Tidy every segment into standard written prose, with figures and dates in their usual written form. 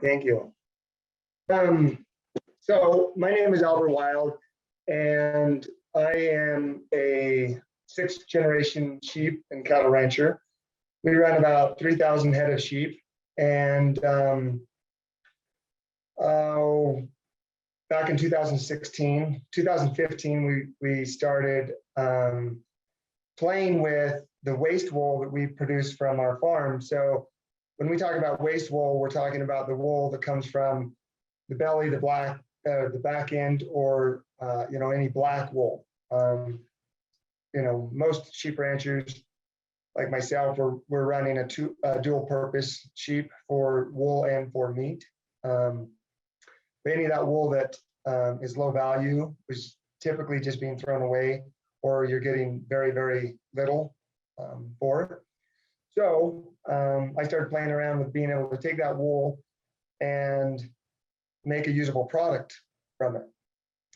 Thank you. So my name is Albert Wilde, and I am a sixth generation sheep and cattle rancher. We run about 3,000 head of sheep, and back in 2015, we started playing with the waste wool that we produce from our farm. So when we talk about waste wool, we're talking about the wool that comes from the belly, the back end, or any black wool. Most sheep ranchers like myself, we're running a dual purpose sheep for wool and for meat. But any of that wool that is low value is typically just being thrown away, or you're getting very, very little for it. So I started playing around with being able to take that wool and make a usable product from it.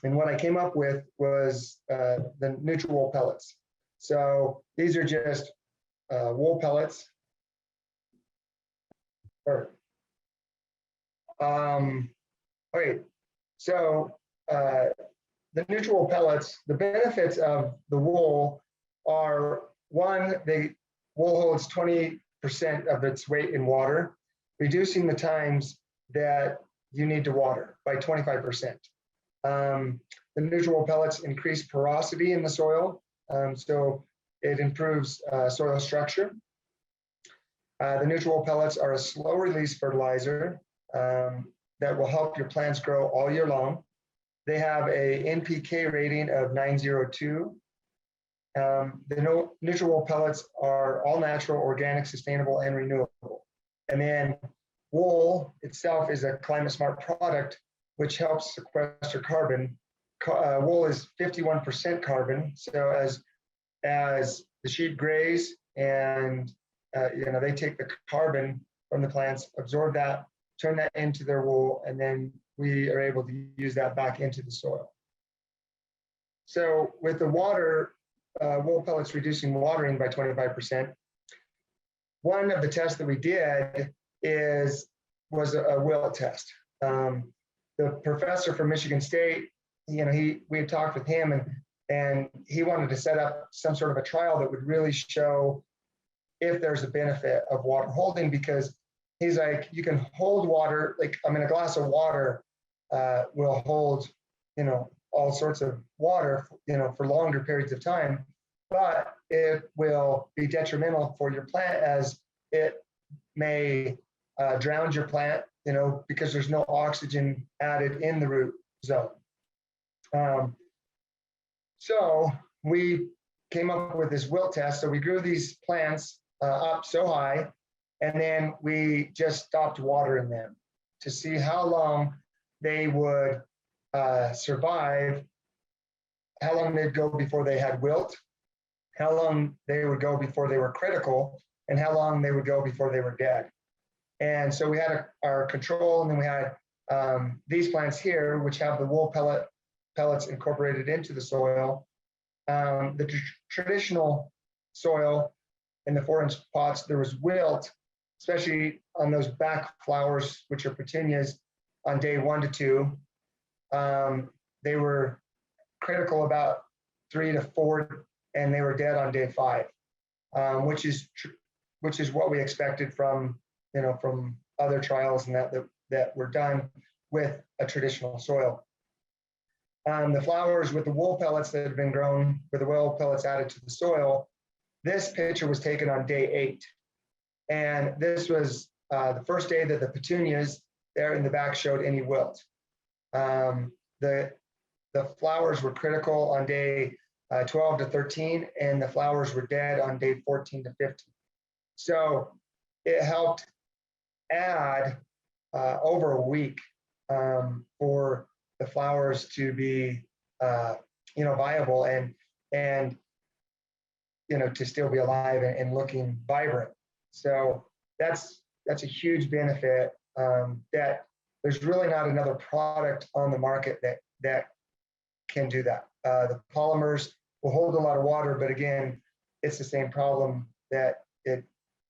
And what I came up with was the NutriWool Pellets. So these are just wool pellets. Okay, so the NutriWool Pellets, the benefits of the wool are, one, wool holds 20% of its weight in water, reducing the times that you need to water by 25%. The NutriWool Pellets increase porosity in the soil, so it improves soil structure. The NutriWool Pellets are a slow-release fertilizer that will help your plants grow all year long. They have a NPK rating of 902. The NutriWool Pellets are all natural, organic, sustainable, and renewable. And then wool itself is a climate smart product, which helps sequester carbon. Wool is 51% carbon. So as the sheep graze and they take the carbon from the plants, absorb that, turn that into their wool, and then we are able to use that back into the soil. So with the water, wool pellets reducing watering by 25%. One of the tests that we did was a wilt test. The professor from Michigan State, we had talked with him, and he wanted to set up some sort of a trial that would really show if there's a benefit of water holding, because he's like, you can hold water, like, a glass of water will hold, all sorts of water, for longer periods of time, but it will be detrimental for your plant, as it may drown your plant, because there's no oxygen added in the root zone. So we came up with this wilt test. So we grew these plants up so high, and then we just stopped watering them to see how long they would survive, how long they'd go before they had wilt, how long they would go before they were critical, and how long they would go before they were dead. And so we had our control, and then we had these plants here, which have the wool pellets incorporated into the soil. The traditional soil in the 4-inch pots, there was wilt, especially on those back flowers, which are petunias, on day 1 to 2. They were critical about 3 to 4, and they were dead on day 5, which is what we expected from other trials and that were done with a traditional soil. The flowers with the wool pellets that had been grown with the wool pellets added to the soil, this picture was taken on day 8. And this was the first day that the petunias there in the back showed any wilt. The flowers were critical on day 12 to 13, and the flowers were dead on day 14 to 15. So it helped add over a week for the flowers to be viable and to still be alive and looking vibrant. So that's a huge benefit, that there's really not another product on the market that can do that. The polymers will hold a lot of water, but again, it's the same problem, that it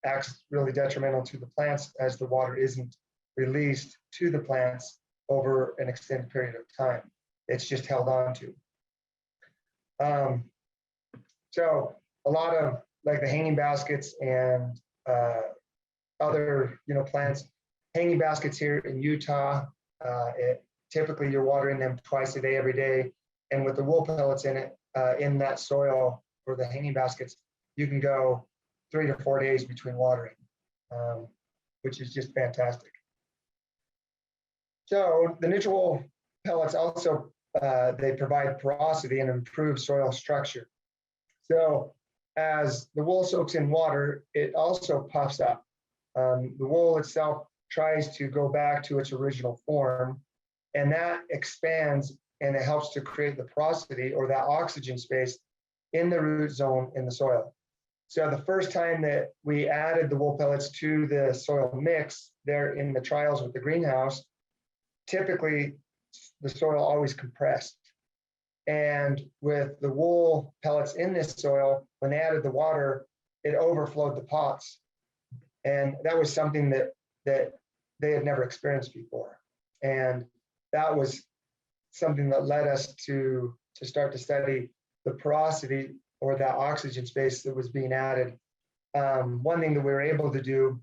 acts really detrimental to the plants, as the water isn't released to the plants over an extended period of time. It's just held on to. So a lot of like the hanging baskets and other plants, hanging baskets here in Utah, typically you're watering them twice a day, every day. And with the wool pellets in it, in that soil for the hanging baskets, you can go 3 to 4 days between watering, which is just fantastic. So the NutriWool pellets also, they provide porosity and improve soil structure. So as the wool soaks in water, it also puffs up. The wool itself tries to go back to its original form, and that expands and it helps to create the porosity or that oxygen space in the root zone in the soil. So the first time that we added the wool pellets to the soil mix there in the trials with the greenhouse, typically the soil always compressed. And with the wool pellets in this soil, when they added the water, it overflowed the pots. And that was something that they had never experienced before. And that was something that led us to start to study the porosity or that oxygen space that was being added. One thing that we were able to do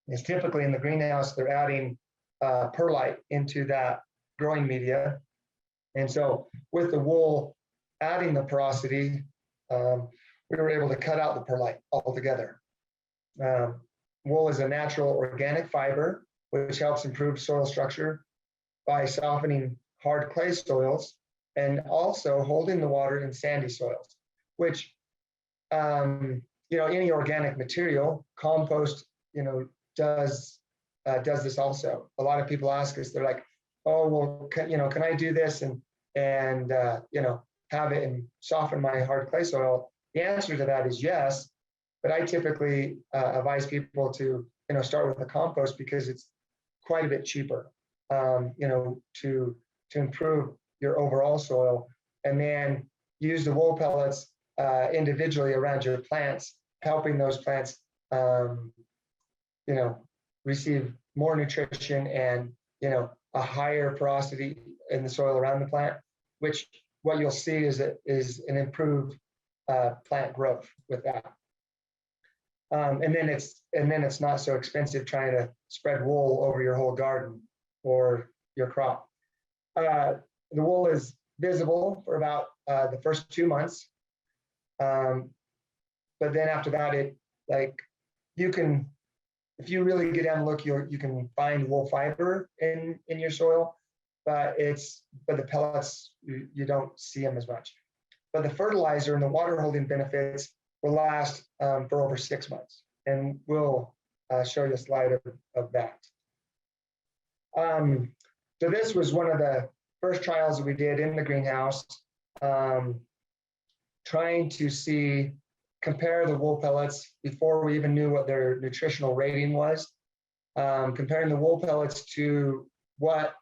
is typically in the greenhouse, they're adding perlite into that growing media. And so with the wool adding the porosity, we were able to cut out the perlite altogether. Wool is a natural organic fiber, which helps improve soil structure by softening hard clay soils and also holding the water in sandy soils, which, any organic material, compost, does this also. A lot of people ask us, they're like, oh, well, can I do this and have it and soften my hard clay soil? The answer to that is yes, but I typically advise people to, start with the compost because it's quite a bit cheaper, to improve your overall soil, and then use the wool pellets individually around your plants, helping those plants, receive more nutrition and, a higher porosity in the soil around the plant, which what you'll see is an improved plant growth with that. And then it's not so expensive trying to spread wool over your whole garden or your crop. The wool is visible for about the first 2 months, but then after that, you can, if you really get down and look, you can find wool fiber in your soil, but the pellets, you don't see them as much. But the fertilizer and the water holding benefits will last for over 6 months, and we'll show you a slide of that. So this was one of the first trials that we did in the greenhouse, trying to compare the wool pellets before we even knew what their nutritional rating was, comparing the wool pellets to what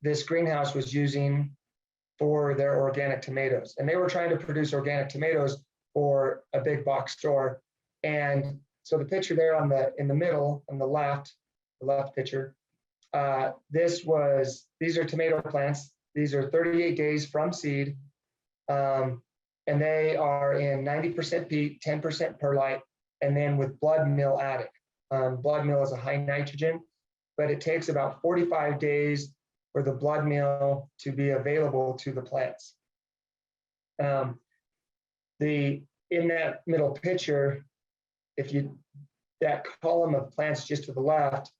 this greenhouse was using for their organic tomatoes. And they were trying to produce organic tomatoes for a big box store. And so the picture there in the middle, on the left picture, these are tomato plants. These are 38 days from seed. And they are in 90% peat, 10% perlite, and then with blood meal added. Blood meal is a high nitrogen, but it takes about 45 days for the blood meal to be available to the plants. In that middle picture, that column of plants just to the left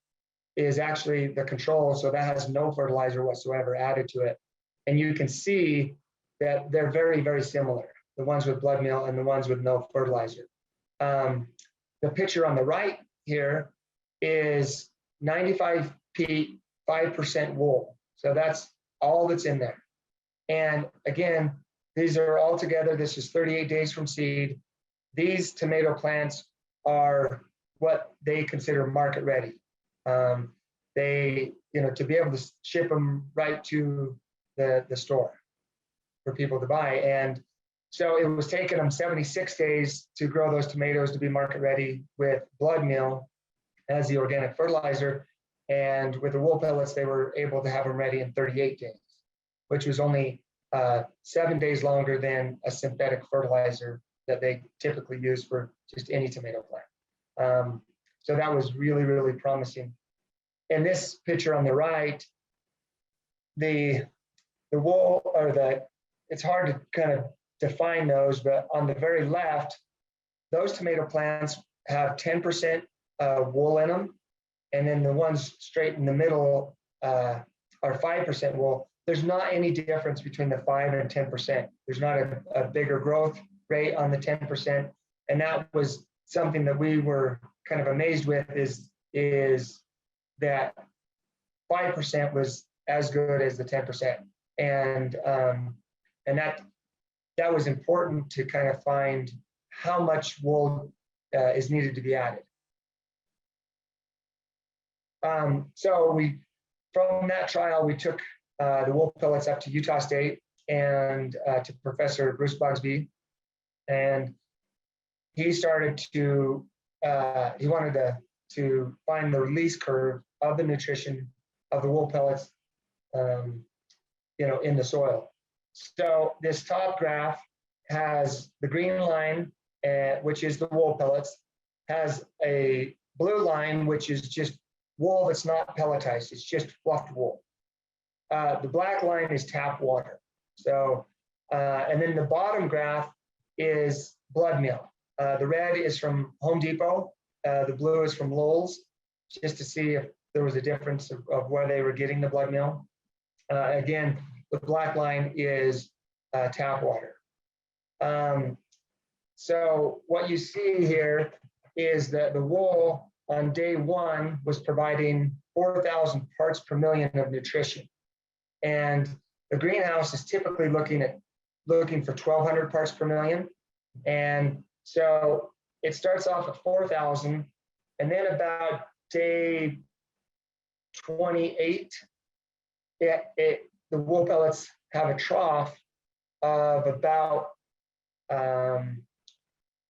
is actually the control, so that has no fertilizer whatsoever added to it. And you can see that they're very, very similar, the ones with blood meal and the ones with no fertilizer. The picture on the right here is 95 peat, 5% wool. So that's all that's in there. And again, these are all together. This is 38 days from seed. These tomato plants are what they consider market ready. They, to be able to ship them right to the store for people to buy. And so it was taking them 76 days to grow those tomatoes to be market ready with blood meal as the organic fertilizer. And with the wool pellets, they were able to have them ready in 38 days, which was only 7 days longer than a synthetic fertilizer that they typically use for just any tomato plant. So that was really, really promising. In this picture on the right, the wool, or it's hard to kind of define those, but on the very left, those tomato plants have 10% wool in them. And then the ones straight in the middle are 5% wool. There's not any difference between the 5 and 10%. There's not a bigger growth rate on the 10%. And that was something that we were kind of amazed with, is that 5% was as good as the 10%. And that was important to kind of find how much wool is needed to be added. So from that trial, we took the wool pellets up to Utah State and to Professor Bruce Bugsby, and he started to, he wanted to find the release curve of the nutrition of the wool pellets, in the soil. So this top graph has the green line, which is the wool pellets, has a blue line, which is just wool that's not pelletized, it's just fluffed wool. The black line is tap water. So, and then the bottom graph is blood meal. The red is from Home Depot, the blue is from Lowell's, just to see if there was a difference of where they were getting the blood meal. Again, the black line is tap water. So what you see here is that the wool on day one was providing 4,000 parts per million of nutrition. And the greenhouse is typically looking for 1,200 parts per million. And so it starts off at 4,000, and then about day 28, the wool pellets have a trough of about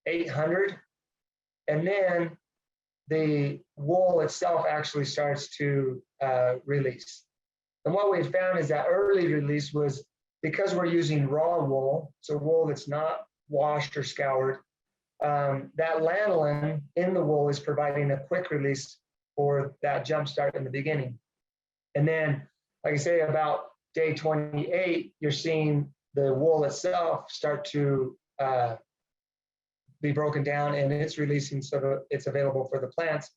800, and then the wool itself actually starts to release. And what we found is that early release was because we're using raw wool, so wool that's not washed or scoured, that lanolin in the wool is providing a quick release for that jump start in the beginning. And then, like I say, about day 28, you're seeing the wool itself start to be broken down, and it's releasing so that it's available for the plants.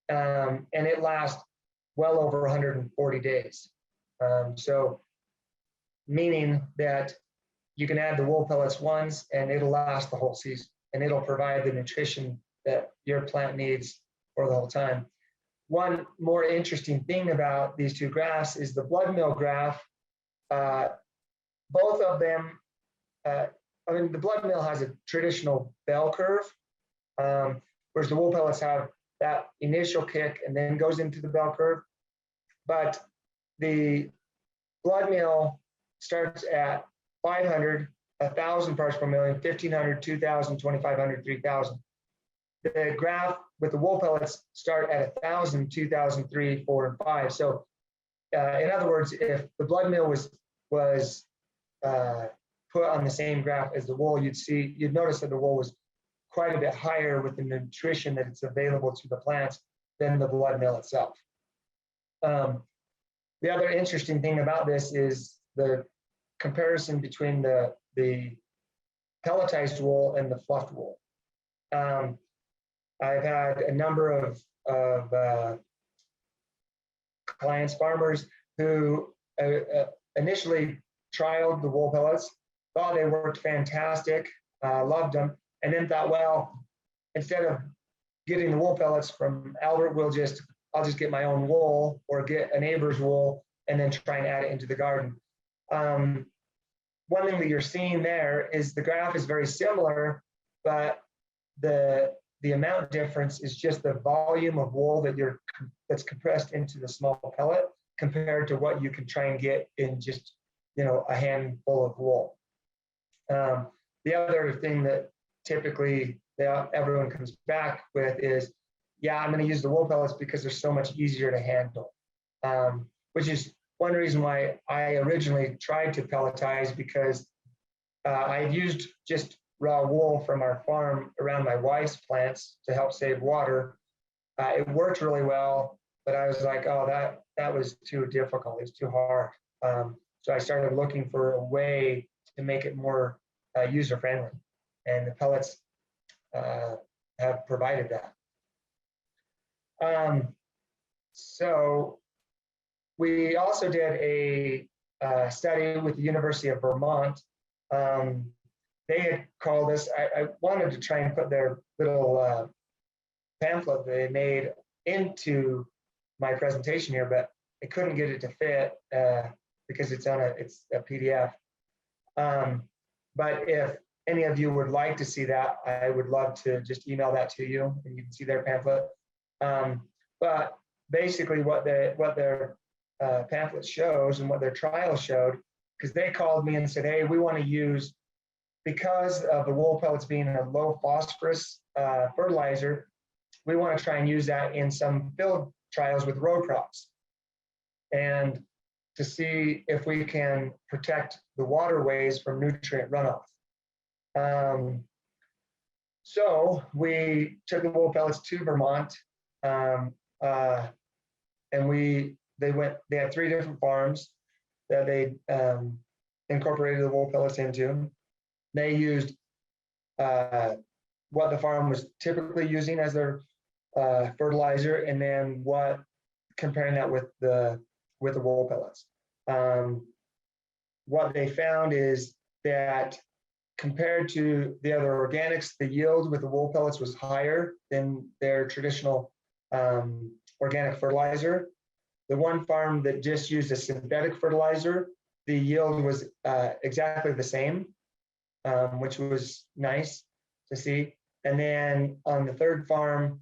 And it lasts well over 140 days. So meaning that you can add the wool pellets once and it'll last the whole season, and it'll provide the nutrition that your plant needs for the whole time. One more interesting thing about these two graphs is the blood meal graph. Both of them, the blood meal has a traditional bell curve, whereas the wool pellets have that initial kick and then goes into the bell curve. But the blood meal starts at 500, 1,000 parts per million, 1,500, 2,000, 2,500, 3,000. The graph with the wool pellets start at 1,000, 2,000, 3, 4, and 5. So in other words, if the blood meal was put on the same graph as the wool, you'd notice that the wool was quite a bit higher with the nutrition that it's available to the plants than the blood meal itself. The other interesting thing about this is the comparison between the pelletized wool and the fluffed wool. I've had a number of clients, farmers, who initially trialed the wool pellets, thought they worked fantastic, loved them, and then thought, well, instead of getting the wool pellets from Albert, I'll just get my own wool or get a neighbor's wool and then try and add it into the garden. One thing that you're seeing there is the graph is very similar, but the amount difference is just the volume of wool that's compressed into the small pellet compared to what you can try and get in just a handful of wool. The other thing that typically everyone comes back with is yeah, I'm going to use the wool pellets because they're so much easier to handle, which is one reason why I originally tried to pelletize, because I had used just raw wool from our farm around my wife's plants to help save water. It worked really well, but I was like, oh, that was too difficult. It's too hard. So I started looking for a way to make it more user-friendly, and the pellets have provided that. So we also did a study with the University of Vermont. They had called us. I wanted to try and put their little pamphlet they made into my presentation here, but I couldn't get it to fit because it's a PDF. But if any of you would like to see that, I would love to just email that to you, and you can see their pamphlet. But basically, what their pamphlet shows and what their trial showed, because they called me and said, hey, we want to use, because of the wool pellets being a low phosphorus fertilizer, we want to try and use that in some field trials with row crops, and to see if we can protect the waterways from nutrient runoff. So we took the wool pellets to Vermont, and they had 3 different farms that they incorporated the wool pellets into. They used what the farm was typically using as their fertilizer, and then comparing that with the wool pellets. What they found is that compared to the other organics, the yield with the wool pellets was higher than their traditional organic fertilizer. The one farm that just used a synthetic fertilizer, the yield was exactly the same, which was nice to see. And then on the 3rd farm,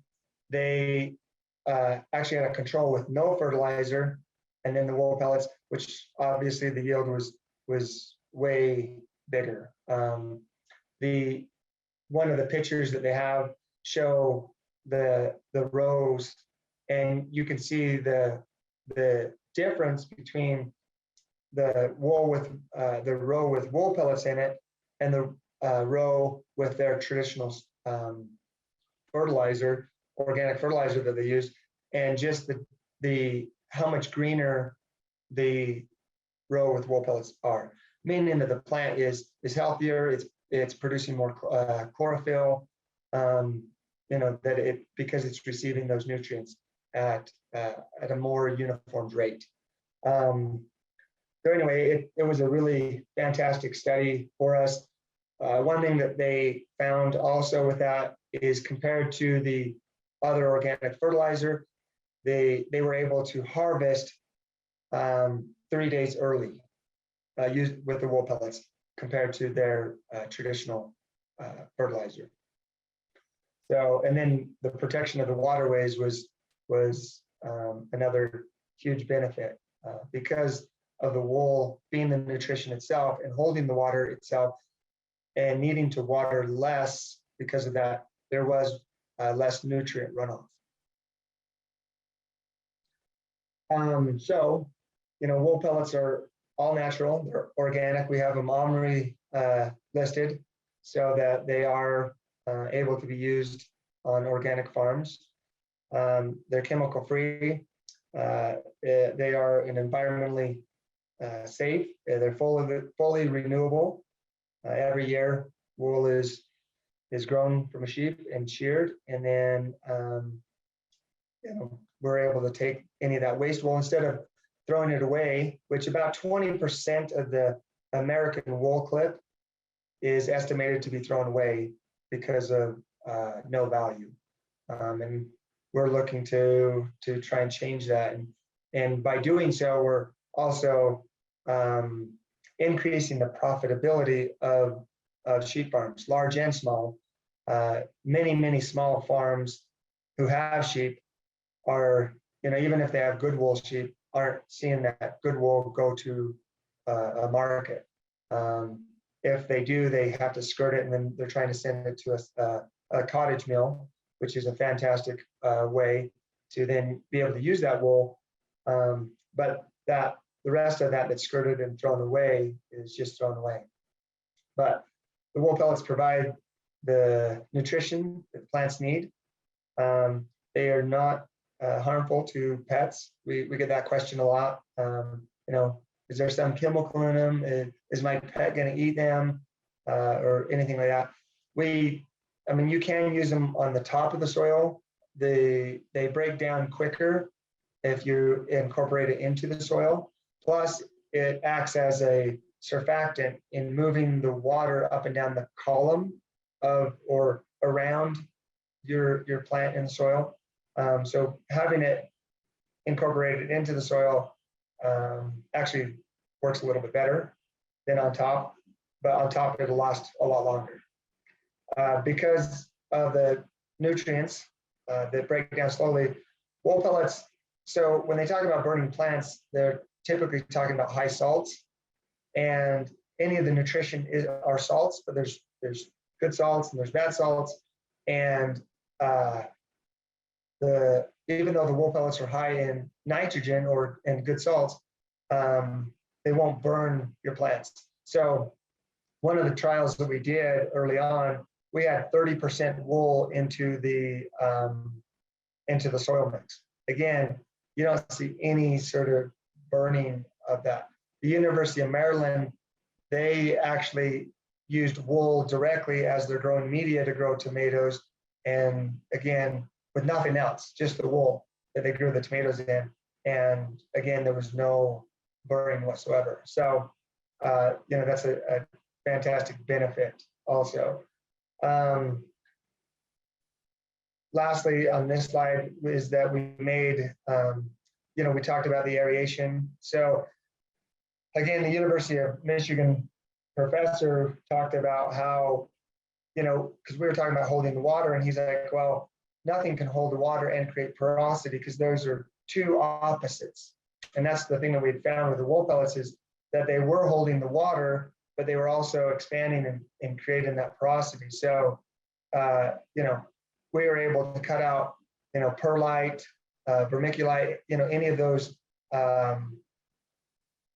they actually had a control with no fertilizer, and then the wool pellets, which obviously the yield was way bigger. One of the pictures that they have show the rows, and you can see the difference between the row with wool pellets in it and the row with their traditional fertilizer, organic fertilizer that they use, and just the how much greener the row with wool pellets are, meaning that the plant is healthier, it's producing more chlorophyll, because it's receiving those nutrients at a more uniform rate. So anyway, it was a really fantastic study for us. One thing that they found also with that is, compared to the other organic fertilizer, they were able to harvest 3 days early used with the wool pellets compared to their traditional fertilizer. So, and then the protection of the waterways was another huge benefit because of the wool being the nutrition itself and holding the water itself and needing to water less. Because of that, there was less nutrient runoff. So, wool pellets are all natural, they're organic. We have them OMRI listed so that they are able to be used on organic farms. They're chemical free. They are an environmentally safe. They're fully renewable. Every year, wool is grown from a sheep and sheared, and then we're able to take any of that waste wool, instead of throwing it away, which about 20% of the American wool clip is estimated to be thrown away because of no value. And we're looking to try and change that. And by doing so, we're also increasing the profitability of sheep farms, large and small. Many small farms who have sheep are, even if they have good wool sheep, aren't seeing that good wool go to a market. If they do, they have to skirt it, and then they're trying to send it to a cottage mill, which is a fantastic way to then be able to use that wool. But the rest of that that's skirted and thrown away is just thrown away. But the wool pellets provide the nutrition that plants need. They are not harmful to pets. We get that question a lot. Is there some chemical in them? Is my pet going to eat them or anything like that? You can use them on the top of the soil. They break down quicker if you incorporate it into the soil. Plus, it acts as a surfactant in moving the water up and down the column or around your plant in the soil. So having it incorporated into the soil actually works a little bit better than on top, but on top it'll last a lot longer. Because of the nutrients that break down slowly, wool pellets, so when they talk about burning plants, they're typically talking about high salts, and any of the nutrition are salts, but there's good salts and there's bad salts, and even though the wool pellets are high in nitrogen and good salts, they won't burn your plants. So one of the trials that we did early on, we had 30% wool into the soil mix. Again, you don't see any sort of burning of that. The University of Maryland, they actually used wool directly as their growing media to grow tomatoes, and again, with nothing else, just the wool that they grew the tomatoes in. And again, there was no burning whatsoever. So, that's a fantastic benefit also. Lastly, on this slide is that we made, we talked about the aeration. So again, the University of Michigan professor talked about how, because we were talking about holding the water, and he's like, well, nothing can hold the water and create porosity because those are two opposites. And that's the thing that we had found with the wool pellets is that they were holding the water, but they were also expanding and creating that porosity. So, we were able to cut out, perlite, vermiculite, any of those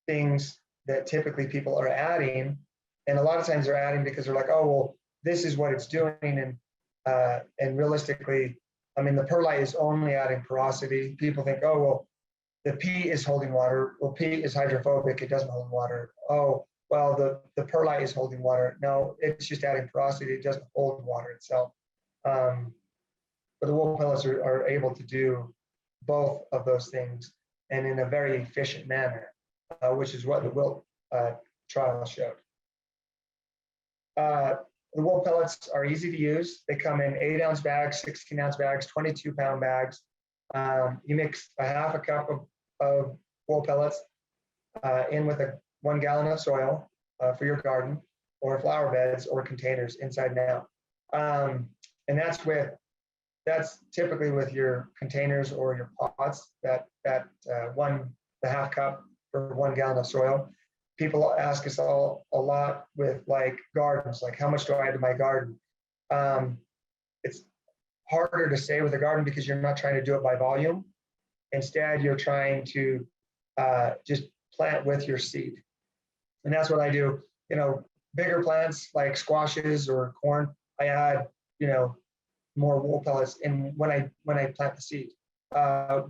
things that typically people are adding. And a lot of times they're adding because they're like, oh, well, this is what it's doing. And realistically, the perlite is only adding porosity. People think, oh, well, the peat is holding water. Well, peat is hydrophobic. It doesn't hold water. Oh, well, the perlite is holding water. No, it's just adding porosity. It doesn't hold water itself. But the wool pellets are able to do both of those things and in a very efficient manner, which is what the Wilde trial showed. The wool pellets are easy to use. They come in 8-ounce bags, 16-ounce bags, 22-pound bags. You mix a half a cup of wool pellets in with 1 gallon of soil for your garden or flower beds or containers inside and out. And that's typically with your containers or your pots, the half cup for 1 gallon of soil. People ask us a lot with like gardens, like how much do I add to my garden? It's harder to say with a garden because you're not trying to do it by volume. Instead, you're trying to just plant with your seed. And that's what I do. Bigger plants like squashes or corn, I add, more wool pellets in when I plant the seed.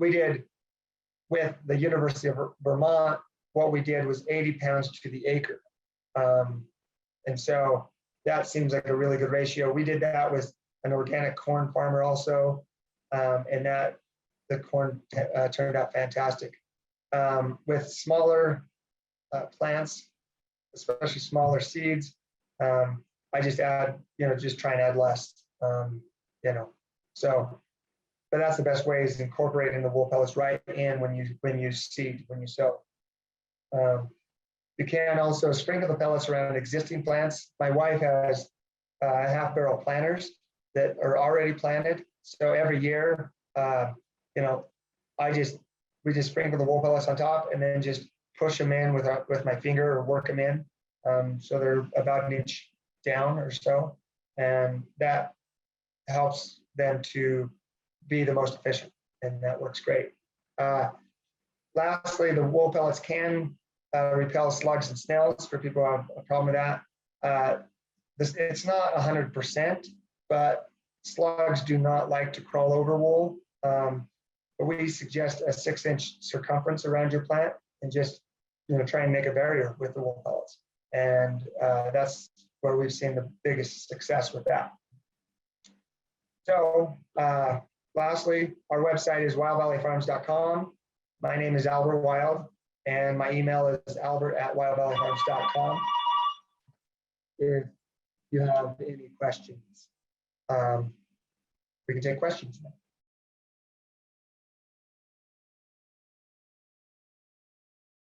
We did with the University of Vermont, what we did was 80 pounds to the acre. And so that seems like a really good ratio. We did that with an organic corn farmer also, and the corn turned out fantastic. With smaller plants, especially smaller seeds, I just add, just try and add less, So, but that's the best way is incorporating the wool pellets right in when you seed, when you sow. You can also sprinkle the pellets around existing plants. My wife has half barrel planters that are already planted. So every year, we just sprinkle the wool pellets on top and then just push them in with my finger or work them in. So they're about 1 inch down or so. And that helps them to be the most efficient, and that works great. Lastly, the wool pellets can repel slugs and snails for people who have a problem with that. It's not 100%, but slugs do not like to crawl over wool. But we suggest a 6-inch circumference around your plant and just try and make a barrier with the wool pellets. And that's where we've seen the biggest success with that. So lastly, our website is wildvalleyfarms.com. My name is Albert Wilde, and my email is albert@wildvalleyfarms.com. If you have any questions, we can take questions now.